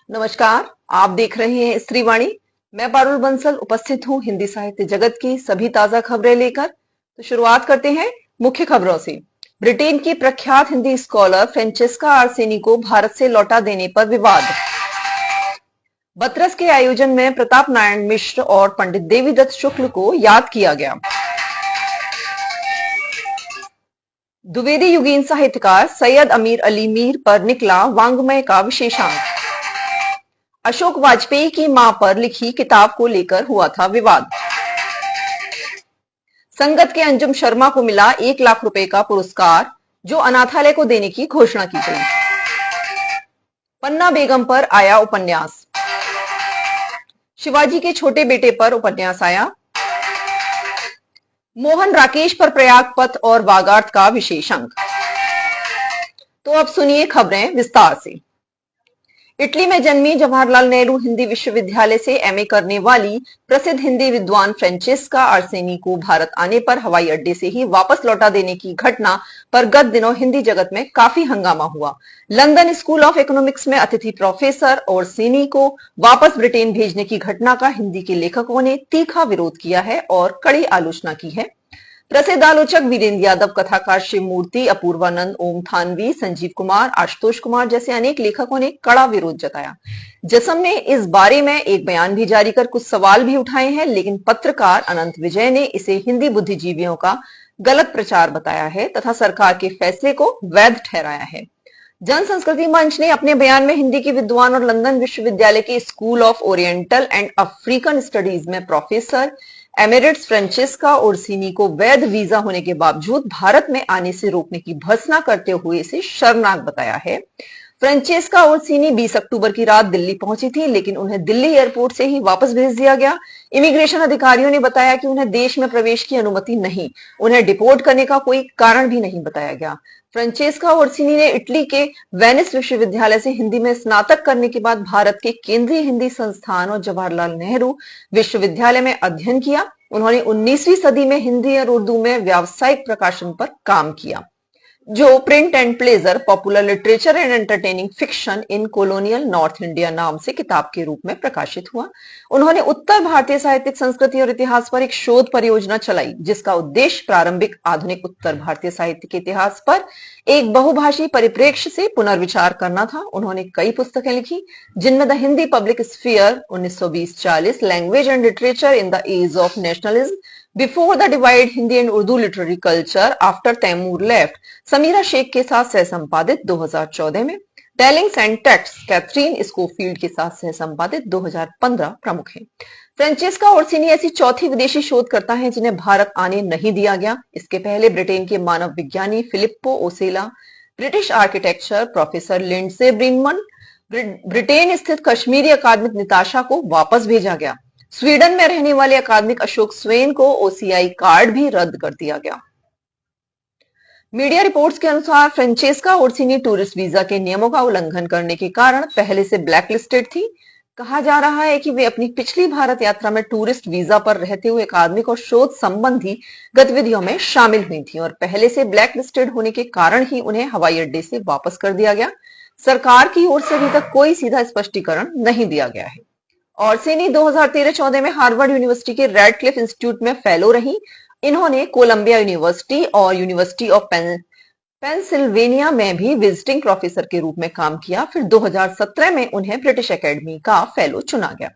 नमस्कार। आप देख रहे हैं स्त्रीवाणी। मैं पारुल बंसल उपस्थित हूं हिंदी साहित्य जगत की सभी ताजा खबरें लेकर। तो शुरुआत करते हैं मुख्य खबरों से। ब्रिटेन की प्रख्यात हिंदी स्कॉलर फ्रेंचेस्का आर्सेनी को भारत से लौटा देने पर विवाद। बतरस के आयोजन में प्रताप नारायण मिश्र और पंडित देवीदत्त शुक्ल को याद किया गया। द्विवेदी युगीन साहित्यकार सैयद अमीर अली मीर पर निकला वांग्मय का विशेषांक। अशोक वाजपेयी की मां पर लिखी किताब को लेकर हुआ था विवाद। संगत के अंजुम शर्मा को मिला 1 लाख रुपए का पुरस्कार, जो अनाथालय को देने की घोषणा की गई। पन्ना बेगम पर आया उपन्यास। शिवाजी के छोटे बेटे पर उपन्यास आया। मोहन राकेश पर प्रयाग पथ और वागार्थ का विशेष अंक। तो अब सुनिए खबरें विस्तार से। इटली में जन्मी जवाहरलाल नेहरू हिंदी विश्वविद्यालय से एमए करने वाली प्रसिद्ध हिंदी विद्वान फ्रेंचेस्का आर्सेनी को भारत आने पर हवाई अड्डे से ही वापस लौटा देने की घटना पर गत दिनों हिंदी जगत में काफी हंगामा हुआ। लंदन स्कूल ऑफ इकोनॉमिक्स में अतिथि प्रोफेसर आर्सेनी को वापस ब्रिटेन भेजने की घटना का हिंदी के लेखकों ने तीखा विरोध किया है और कड़ी आलोचना की है। प्रसिद्ध आलोचक वीरेंद्र यादव, कथाकार शिव मूर्ति, अपूर्वानंद, ओम थानवी, संजीव कुमार, आशुतोष कुमार जैसे अनेक लेखकों ने कड़ा विरोध जताया। जसम ने इस बारे में एक बयान भी जारी कर कुछ सवाल भी उठाए हैं, लेकिन पत्रकार अनंत विजय ने इसे हिंदी बुद्धिजीवियों का गलत प्रचार बताया है तथा सरकार के फैसले को वैध ठहराया है। जन संस्कृति मंच ने अपने बयान में हिंदी के विद्वान और लंदन विश्वविद्यालय के school of oriental and African studies में प्रोफेसर एमेरिट्स फ्रेंचेस्का आर्सेनी को वैध वीजा होने के बावजूद भारत में आने से रोकने की भर्त्सना करते हुए इसे शर्मनाक बताया है। फ्रेंचेस्का आर्सेनी 20 अक्टूबर की रात दिल्ली पहुंची थी, लेकिन उन्हें दिल्ली एयरपोर्ट से ही वापस भेज दिया गया। इमिग्रेशन अधिकारियों ने बताया कि उन्हें देश में प्रवेश की अनुमति नहीं, उन्हें डिपोर्ट करने का कोई कारण भी नहीं बताया गया। फ्रेंचेस्का आर्सेनी ने इटली के वेनिस विश्वविद्यालय से हिंदी में स्नातक करने के बाद भारत के केंद्रीय हिंदी संस्थान और जवाहरलाल नेहरू विश्वविद्यालय में अध्ययन किया। उन्होंने 19वीं सदी में हिंदी और उर्दू में व्यावसायिक प्रकाशन पर काम किया, जो print and pleasure popular literature and entertaining fiction in colonial north India नाम से किताब के रूप में प्रकाशित हुआ। उन्होंने उत्तर भारतीय साहित्यिक संस्कृति और इतिहास पर एक शोध परियोजना चलाई, जिसका उद्देश्य प्रारंभिक आधुनिक उत्तर भारतीय साहित्य के इतिहास पर एक बहुभाषी परिप्रेक्ष्य से पुनर्विचार करना था। उन्होंने कई पुस्तकें लिखी, जिनमें the Hindi public sphere 1920-40, language and literature in the age of nationalism, before the divide Hindi and Urdu literary culture after Timur left, Samira Sheikh के साथ सह संपादित 2014 में, tellings and text Katherine Schofield के साथ सह संपादित 2015 प्रमुख है। फ्रेंचेस्का आर्सेनी ऐसी चौथी विदेशी शोधकर्ता हैं जिन्हें भारत आने नहीं दिया गया। इसके पहले ब्रिटेन के मानव विज्ञानी Filippo Osella, British architecture professor Lindsay Bremner, Britain स्थित कश्मीरी अकादमिक निताशा को वापस भेजा गया। स्वीडन में रहने वाले अकादमिक अशोक स्वेन को ओसीआई कार्ड भी रद्द कर दिया गया। मीडिया रिपोर्ट्स के अनुसार फ्रेंचेस्का आर्सेनी टूरिस्ट वीजा के नियमों का उल्लंघन करने के कारण पहले से ब्लैकलिस्टेड थी। कहा जा रहा है कि वे अपनी पिछली भारत यात्रा में टूरिस्ट वीजा पर रहते हुए अकादमिक और शोध संबंधी गतिविधियों में शामिल हुई थी और पहले से ब्लैकलिस्टेड होने के कारण ही उन्हें हवाई अड्डे से वापस कर दिया गया। सरकार की ओर से अभी तक कोई सीधा स्पष्टीकरण नहीं दिया गया है। आर्सेनी 2013-14 में हार्वर्ड यूनिवर्सिटी के रेडक्लिफ इंस्टीट्यूट में फेलो रही। इन्होंने कोलंबिया यूनिवर्सिटी और यूनिवर्सिटी ऑफ पेंसिल्वेनिया में भी विजिटिंग प्रोफेसर के रूप में काम किया। फिर 2017 में उन्हें ब्रिटिश एकेडमी का फेलो चुना गया।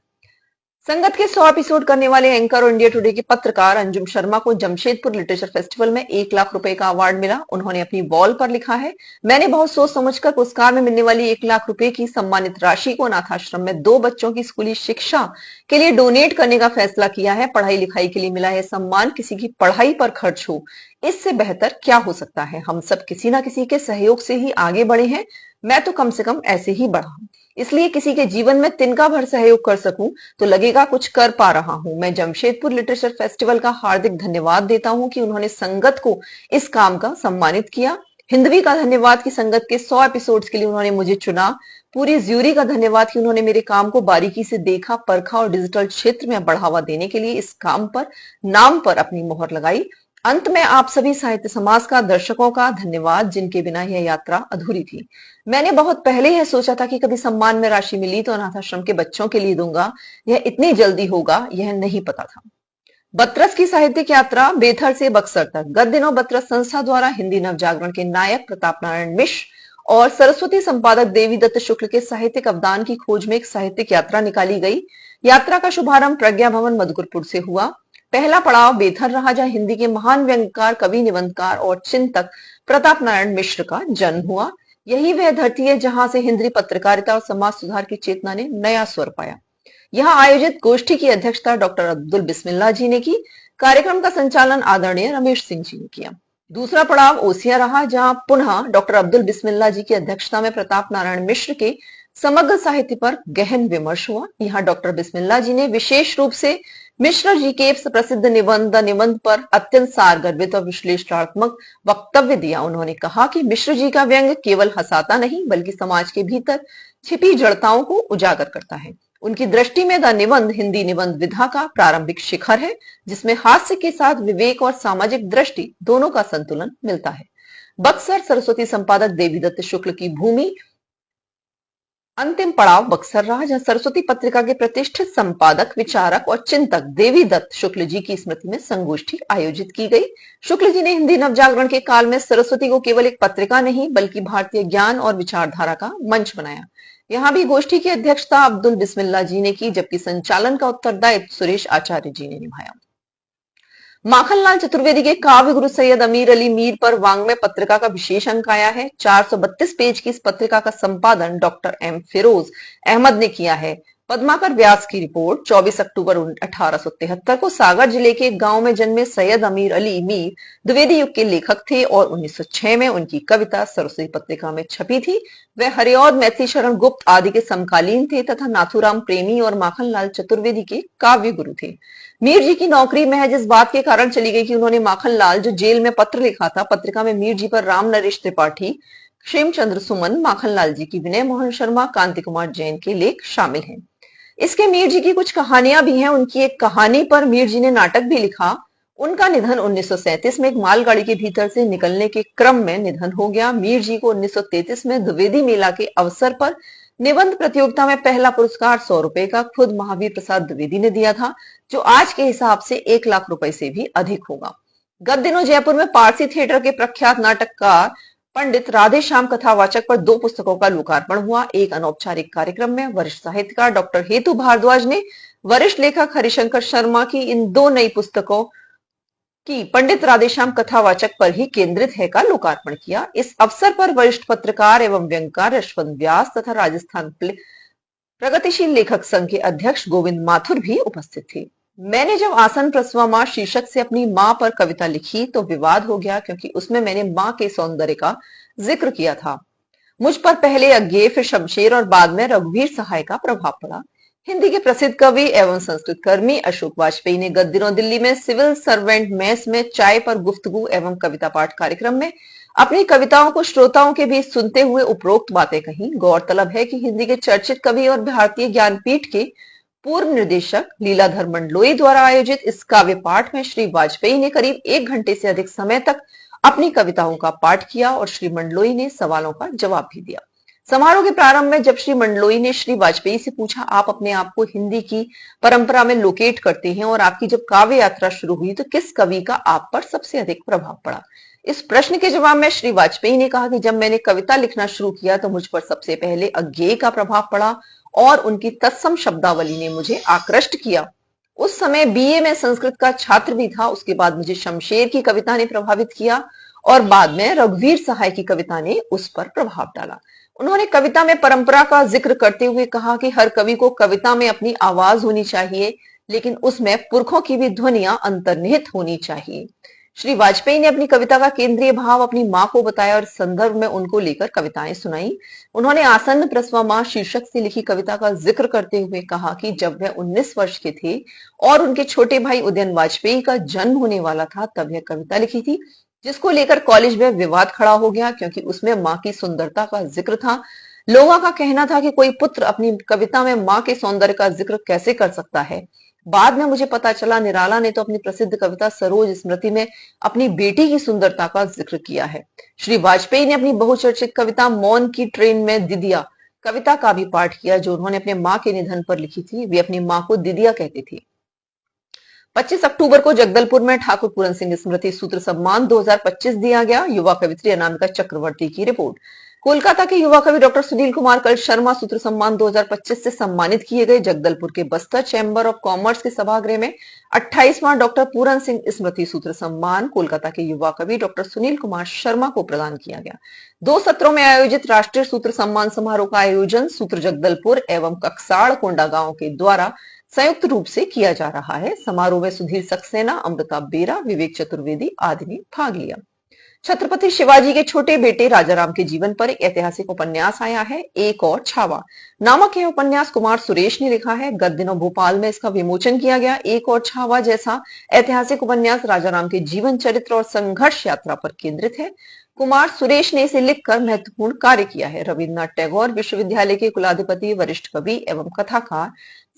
संगत के 100 एपिसोड करने वाले एंकर और इंडिया टुडे के पत्रकार अंजुम शर्मा को जमशेदपुर लिटरेचर फेस्टिवल में 1 लाख रुपए का अवार्ड मिला। उन्होंने अपनी वॉल पर लिखा है, मैंने बहुत सोच समझकर पुरस्कार में मिलने वाली 1 लाख रुपए की सम्मानित राशि को अनाथाश्रम में 2 बच्चों की स्कूली शिक्षा के लिए डोनेट करने का फैसला किया है। पढ़ाई लिखाई के लिए मिला यह सम्मान किसी की पढ़ाई पर खर्च हो, इससे बेहतर क्या हो सकता है। हम सब किसी ना किसी के सहयोग से ही आगे बढ़े हैं। मैं तो कम से कम ऐसे ही बढ़ा, इसलिए किसी के जीवन में तिनका भर सहयोग कर सकूं तो लगेगा कुछ कर पा रहा हूं। मैं जमशेदपुर लिटरेचर फेस्टिवल का हार्दिक धन्यवाद देता हूं कि उन्होंने संगत को इस काम का सम्मानित किया। हिंदवी का धन्यवाद कि संगत के 100 एपिसोड्स के लिए उन्होंने मुझे चुना। पूरी ज्यूरी का धन्यवाद कि उन्होंने मेरे काम को बारीकी से देखा, परखा और डिजिटल क्षेत्र में बढ़ावा देने के लिए इस काम पर नाम पर अपनी मोहर लगाई। अंत में आप सभी साहित्य समाज का, दर्शकों का धन्यवाद, जिनके बिना यह यात्रा अधूरी थी। मैंने बहुत पहले यह सोचा था कि कभी सम्मान में राशि मिली तो अनाथ आश्रम के बच्चों के लिए दूंगा। यह इतनी जल्दी होगा यह नहीं पता था। बतरस की साहित्यिक यात्रा बेथर से बक्सर तक। गत दिनों बतरस संस्था द्वारा हिंदी नवजागरण के नायक प्रताप नारायण मिश्र और सरस्वती संपादक देवीदत्त शुक्ल के साहित्यिक अवदान की खोज में एक साहित्यिक यात्रा निकाली गई। यात्रा का शुभारंभ प्रज्ञा भवन मधुकरपुर से हुआ। पहला पड़ाव बेथर रहा, जहां हिंदी के महान व्यंग्यकार, कवि, निबंधकार और चिंतक प्रताप नारायण मिश्र का जन्म हुआ। यही वह धरती है जहां से हिंदी पत्रकारिता और समाज सुधार की चेतना ने नया स्वर पाया। यहां आयोजित गोष्ठी की अध्यक्षता डॉक्टर अब्दुल बिस्मिल्लाह जी ने की। कार्यक्रम का संचालन आदरणीय रमेश सिंह जी ने किया। दूसरा पड़ाव ओसिया रहा, जहां पुनः डॉक्टर अब्दुल बिस्मिल्लाह जी की अध्यक्षता में प्रताप नारायण मिश्र के समग्र साहित्य पर गहन विमर्श हुआ। यहाँ डॉक्टर बिस्मिल्लाह जी ने विशेष रूप से मिश्र जी के प्रसिद्ध निबंध पर अत्यंत सारगर्भित और विश्लेषणात्मक वक्तव्य दिया। उन्होंने कहा कि मिश्र जी का व्यंग्य केवल हंसाता नहीं बल्कि समाज के भीतर छिपी जड़ताओं को उजागर करता है। उनकी दृष्टि में द निबंध हिंदी निबंध विधा का प्रारंभिक शिखर है, जिसमें हास्य के साथ विवेक और सामाजिक दृष्टि दोनों का संतुलन मिलता है। बक्सर सरस्वती संपादक देवीदत्त शुक्ल की भूमि। अंतिम पड़ाव बक्सर रहा, जहां सरस्वती पत्रिका के प्रतिष्ठित संपादक, विचारक और चिंतक देवीदत्त शुक्ल जी की स्मृति में संगोष्ठी आयोजित की गई। शुक्ल जी ने हिंदी नवजागरण के काल में सरस्वती को केवल एक पत्रिका नहीं बल्कि भारतीय ज्ञान और विचारधारा का मंच बनाया। यहाँ भी गोष्ठी की अध्यक्षता अब्दुल बिस्मिल्लाह जी ने की, जबकि संचालन का उत्तरदायित्व सुरेश आचार्य जी ने निभाया। माखनलाल चतुर्वेदी के काव्य गुरु सैयद अमीर अली मीर पर वांग्मय पत्रिका का विशेष अंक आया है। 432 पेज की इस पत्रिका का संपादन डॉक्टर एम फिरोज अहमद ने किया है। पद्माकर व्यास की रिपोर्ट। 24 अक्टूबर 1873 को सागर जिले के एक गांव में जन्मे सैयद अमीर अली मीर द्विवेदी युग के लेखक थे और 1906 में उनकी कविता सरस्वती पत्रिका में छपी थी। वे हरिऔध, मैथिली शरण गुप्त आदि के समकालीन थे तथा नाथुराम प्रेमी और माखनलाल चतुर्वेदी के काव्य गुरु थे। मीर जी की नौकरी महज इस बात के कारण चली गई कि उन्होंने माखनलाल, जो जेल में पत्र लिखा था, पत्रिका में मीर जी पर राम नरेश त्रिपाठी, क्षेमचंद्र सुमन, माखनलाल जी की विनय मोहन शर्मा, कांति कुमार जैन के लेख शामिल हैं। इसके मीर जी की कुछ कहानियां भी हैं। उनकी एक कहानी पर मीर जी ने नाटक भी लिखा। उनका निधन 1937 में एक मालगाड़ी के भीतर से निकलने के क्रम में निधन हो गया। मीर जी को 1933 में द्विवेदी मेला के अवसर पर निबंध प्रतियोगिता में पहला पुरस्कार 100 रुपए का खुद महावीर प्रसाद द्विवेदी ने दिया था, जो आज के हिसाब से 1 लाख रुपए से भी अधिक होगा। गत दिनों जयपुर में पारसी थिएटर के प्रख्यात नाटककार पंडित राधे श्याम कथावाचक पर 2 पुस्तकों का लोकार्पण हुआ। एक अनौपचारिक कार्यक्रम में वरिष्ठ साहित्यकार डॉक्टर हेतु भारद्वाज ने वरिष्ठ लेखक हरिशंकर शर्मा की इन 2 नई पुस्तकों की पंडित राधेश्याम कथावाचक पर ही केंद्रित है का लोकार्पण किया। इस अवसर पर वरिष्ठ पत्रकार एवं व्यंग्यकार यशवंत व्यास तथा राजस्थान प्रगतिशील लेखक संघ के अध्यक्ष गोविंद माथुर भी उपस्थित थे। मैंने जब आसन प्रसवा मां शीर्षक से अपनी मां पर कविता लिखी तो विवाद हो गया, क्योंकि उसमें मैंने मां के सौंदर्य का जिक्र किया था। मुझ पर पहले अज्ञेय, फिर शमशेर और बाद में रघुवीर सहाय का प्रभाव पड़ा। हिंदी के प्रसिद्ध कवि एवं संस्कृत कर्मी अशोक वाजपेयी ने गत दिनों दिल्ली में सिविल सर्वेंट मेस में चाय पर गुफ्तगू एवं कविता पाठ कार्यक्रम में अपनी कविताओं को श्रोताओं के बीच सुनते हुए उपरोक्त बातें कही। गौरतलब है कि हिंदी के चर्चित कवि और भारतीय ज्ञानपीठ के पूर्व निदेशक लीलाधर मंडलोई द्वारा आयोजित इस काव्य पाठ में श्री वाजपेयी ने करीब 1 घंटे से अधिक समय तक अपनी कविताओं का पाठ किया और श्री मंडलोई ने सवालों का जवाब भी दिया। समारोह के प्रारंभ में जब श्री मंडलोई ने श्री वाजपेयी से पूछा, आप अपने आप को हिंदी की परंपरा में लोकेट करते हैं और आपकी जब काव्य यात्रा शुरू हुई तो किस कवि का आप पर सबसे अधिक प्रभाव पड़ा? इस प्रश्न के जवाब में श्री वाजपेयी ने कहा कि जब मैंने कविता लिखना शुरू किया तो मुझ पर सबसे पहले अज्ञेय का प्रभाव पड़ा और उनकी तत्सम शब्दावली ने मुझे आकृष्ट किया। उस समय बीए में संस्कृत का छात्र भी था। उसके बाद मुझे शमशेर की कविता ने प्रभावित किया और बाद में रघुवीर सहाय की कविता ने उस पर प्रभाव डाला। उन्होंने कविता में परंपरा का जिक्र करते हुए कहा कि हर कवि को कविता में अपनी आवाज होनी चाहिए, लेकिन उसमें पुरखों की भी ध्वनियां अंतर्निहित होनी चाहिए। श्री वाजपेयी ने अपनी कविता का केंद्रीय भाव अपनी मां को बताया और इस संदर्भ में उनको लेकर कविताएं सुनाई। उन्होंने आसन्न प्रसवा मां शीर्षक से लिखी कविता का जिक्र करते हुए कहा कि जब वह 19 वर्ष के थे और उनके छोटे भाई उदयन वाजपेयी का जन्म होने वाला था, तब यह कविता लिखी थी, जिसको लेकर कॉलेज में विवाद खड़ा हो गया, क्योंकि उसमें मां की सुंदरता का जिक्र था। लोगों का कहना था कि कोई पुत्र अपनी कविता में मां के सौंदर्य का जिक्र कैसे कर सकता है। बाद में मुझे पता चला निराला ने तो अपनी प्रसिद्ध कविता सरोज स्मृति में अपनी बेटी की सुंदरता का जिक्र किया है। श्री वाजपेयी ने अपनी बहुचर्चित कविता मौन की ट्रेन में दिदिया कविता का भी पाठ किया, जो उन्होंने अपने मां के निधन पर लिखी थी। वे अपनी मां को दिदिया कहती थी। 25 अक्टूबर को जगदलपुर में ठाकुर पूरन सिंह स्मृति सूत्र सम्मान 2025 दिया गया। युवा कवित्री अनामिका चक्रवर्ती की रिपोर्ट। कोलकाता के युवा कवि डॉक्टर सुनील कुमार कल शर्मा सूत्र सम्मान 2025 से सम्मानित किए गए। जगदलपुर के बस्तर चैंबर ऑफ कॉमर्स के सभागृह में 28वां डॉक्टर पूरन सिंह स्मृति सूत्र सम्मान कोलकाता के युवा कवि डॉक्टर सुनील कुमार शर्मा को प्रदान किया गया। 2 सत्रों में आयोजित राष्ट्रीय सूत्र सम्मान समारोह का आयोजन सूत्र जगदलपुर एवं ककसाड़ कोंडागांव के द्वारा संयुक्त रूप से किया जा रहा है। समारोह में सुधीर सक्सेना, अमृता बेरा, विवेक चतुर्वेदी आदि ने भाग लिया। छत्रपति शिवाजी के छोटे बेटे राजाराम के जीवन पर एक ऐतिहासिक उपन्यास आया है। एक और छावा नामक यह उपन्यास कुमार सुरेश ने लिखा है। गत दिनों भोपाल में इसका विमोचन किया गया। एक और छावा जैसा ऐतिहासिक उपन्यास राजाराम के जीवन चरित्र और संघर्ष यात्रा पर केंद्रित है। कुमार सुरेश ने इसे लिखकर महत्वपूर्ण कार्य किया है। रविन्द्रनाथ टैगोर विश्वविद्यालय के कुलाधिपति, वरिष्ठ कवि एवं कथाकार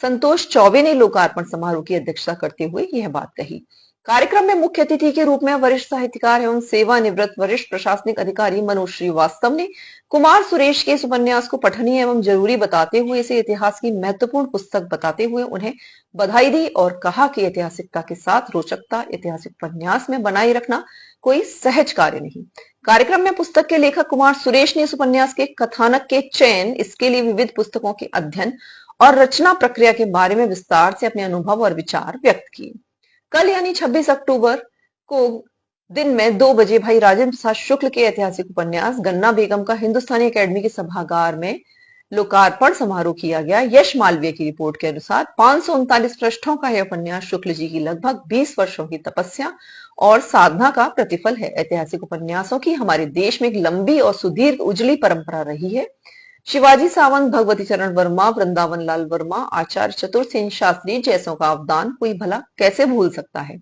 संतोष चौबे ने लोकार्पण समारोह की अध्यक्षता करते हुए यह बात कही। कार्यक्रम में मुख्य अतिथि के रूप में वरिष्ठ साहित्यकार एवं सेवानिवृत्त वरिष्ठ प्रशासनिक अधिकारी मनोज श्रीवास्तव ने कुमार सुरेश के इस उपन्यास को पठनीय एवं जरूरी बताते हुए इसे इतिहास की महत्वपूर्ण पुस्तक बताते हुए उन्हें बधाई दी और कहा कि ऐतिहासिकता के साथ रोचकता ऐतिहासिक उपन्यास में बनाए रखना कोई सहज कार्य नहीं। कार्यक्रम में पुस्तक के लेखक कुमार सुरेश ने इस उपन्यास के कथानक के चयन, इसके लिए विविध पुस्तकों के अध्ययन और रचना प्रक्रिया के बारे में विस्तार से अपने अनुभव और विचार व्यक्त किए। कल यानी 26 अक्टूबर को दिन में 2 बजे भाई राजेंद्र प्रसाद शुक्ल के ऐतिहासिक उपन्यास गन्ना बेगम का हिंदुस्तानी अकेडमी के सभागार में लोकार्पण समारोह किया गया। यश मालवीय की रिपोर्ट के अनुसार 539 पृष्ठों का यह उपन्यास शुक्ल जी की लगभग 20 वर्षों की तपस्या और साधना का प्रतिफल है। ऐतिहासिक उपन्यासों की हमारे देश में एक लंबी और सुदीर्घ उजली परंपरा रही है। शिवाजी सावंत, भगवती चरण वर्मा, वृंदावन लाल वर्मा, आचार्य चतुर सेन शास्त्री जैसों का अवदान कोई भला कैसे भूल सकता है।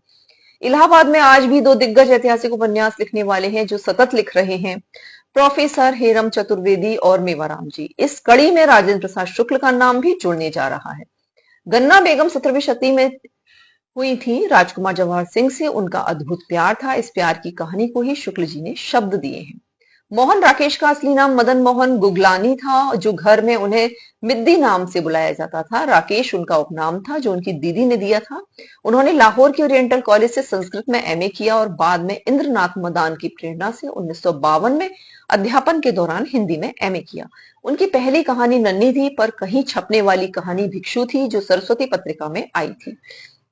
इलाहाबाद में आज भी 2 दिग्गज ऐतिहासिक उपन्यास लिखने वाले हैं जो सतत लिख रहे हैं, प्रोफेसर हेरम चतुर्वेदी और मेवाराम जी। इस कड़ी में राजेंद्र प्रसाद शुक्ल का नाम भी जुड़ने जा रहा है। गन्ना बेगम 17वीं शताब्दी में हुई थी। राजकुमार जवाहर सिंह से उनका अद्भुत प्यार था। इस प्यार की कहानी को ही शुक्ल जी ने शब्द दिए हैं। मोहन राकेश का असली नाम मदन मोहन गुगलानी था, जो घर में उन्हें मिद्दी नाम से बुलाया जाता था। राकेश उनका उपनाम था जो उनकी दीदी ने दिया था। उन्होंने लाहौर के ओरिएंटल कॉलेज से संस्कृत में एमए किया और बाद में इंद्रनाथ मदान की प्रेरणा से 1952 में अध्यापन के दौरान हिंदी में एमए किया। उनकी पहली कहानी नन्ही थी, पर कहीं छपने वाली कहानी भिक्षु थी, जो सरस्वती पत्रिका में आई थी।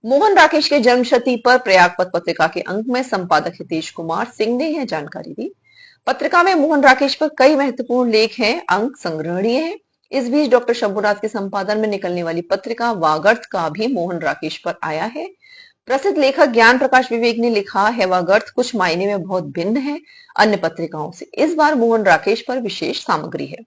मोहन राकेश के जन्मशती पर प्रयागपत पत्रिका के अंक में संपादक हितेश कुमार सिंह ने यह जानकारी दी। पत्रिका में मोहन राकेश पर कई महत्वपूर्ण लेख हैं, अंक संग्रहणीय हैं। इस बीच डॉक्टर शंभुनाथ के संपादन में निकलने वाली पत्रिका वागर्थ का भी मोहन राकेश पर आया है। प्रसिद्ध लेखक ज्ञान प्रकाश विवेक ने लिखा है, वागर्थ कुछ मायने में बहुत भिन्न है अन्य पत्रिकाओं से। इस बार मोहन राकेश पर विशेष सामग्री है।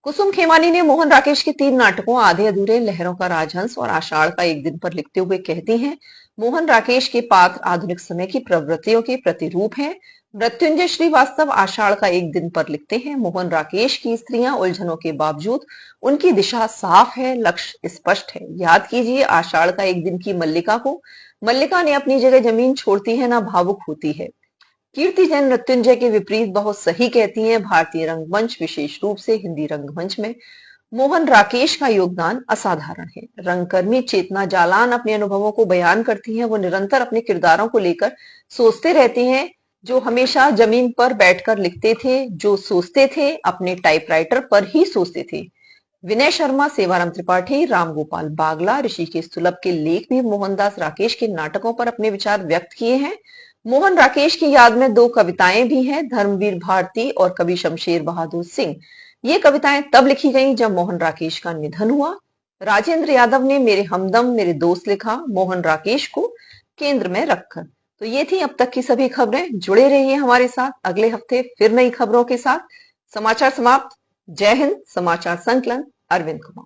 कुसुम खेमानी ने मोहन राकेश के 3 नाटकों आधे अधूरे, लहरों का राजहंस और आषाढ़ का एक दिन पर लिखते हुए कहती हैं, मोहन राकेश के पात्र आधुनिक समय की प्रवृत्तियों के प्रतिरूप हैं। मृत्युंजय श्रीवास्तव आषाढ़ का एक दिन पर लिखते हैं, मोहन राकेश की स्त्रियां उलझनों के बावजूद उनकी दिशा साफ है, लक्ष्य स्पष्ट है। याद कीजिए आषाढ़ का एक दिन की मल्लिका को। मल्लिका ने अपनी जगह जमीन छोड़ती है, ना भावुक होती है। कीर्ति जैन मृत्युंजय के विपरीत बहुत सही कहती हैं। भारतीय रंगमंच, विशेष रूप से हिंदी रंगमंच में मोहन राकेश का योगदान असाधारण है। रंगकर्मी चेतना जालान अपने अनुभवों को बयान करती हैं। वो निरंतर अपने किरदारों को लेकर सोचते रहते हैं, जो हमेशा जमीन पर बैठकर लिखते थे, जो सोचते थे अपने टाइपराइटर पर ही सोचते थे। विनय शर्मा, सेवाराम त्रिपाठी, रामगोपाल बागला, ऋषिकेश सुलभ के लेख भी मोहनदास राकेश के नाटकों पर अपने विचार व्यक्त किए हैं। मोहन राकेश की याद में 2 कविताएं भी हैं, धर्मवीर भारती और कवि शमशेर बहादुर सिंह। ये कविताएं तब लिखी गईं जब मोहन राकेश का निधन हुआ। राजेंद्र यादव ने मेरे हमदम मेरे दोस्त लिखा, मोहन राकेश को केंद्र में रखकर। तो ये थी अब तक की सभी खबरें। जुड़े रहिए हमारे साथ, अगले हफ्ते फिर नई खबरों के साथ। समाचार समाप्त। जय हिंद। समाचार संकलन अरविंद कुमार।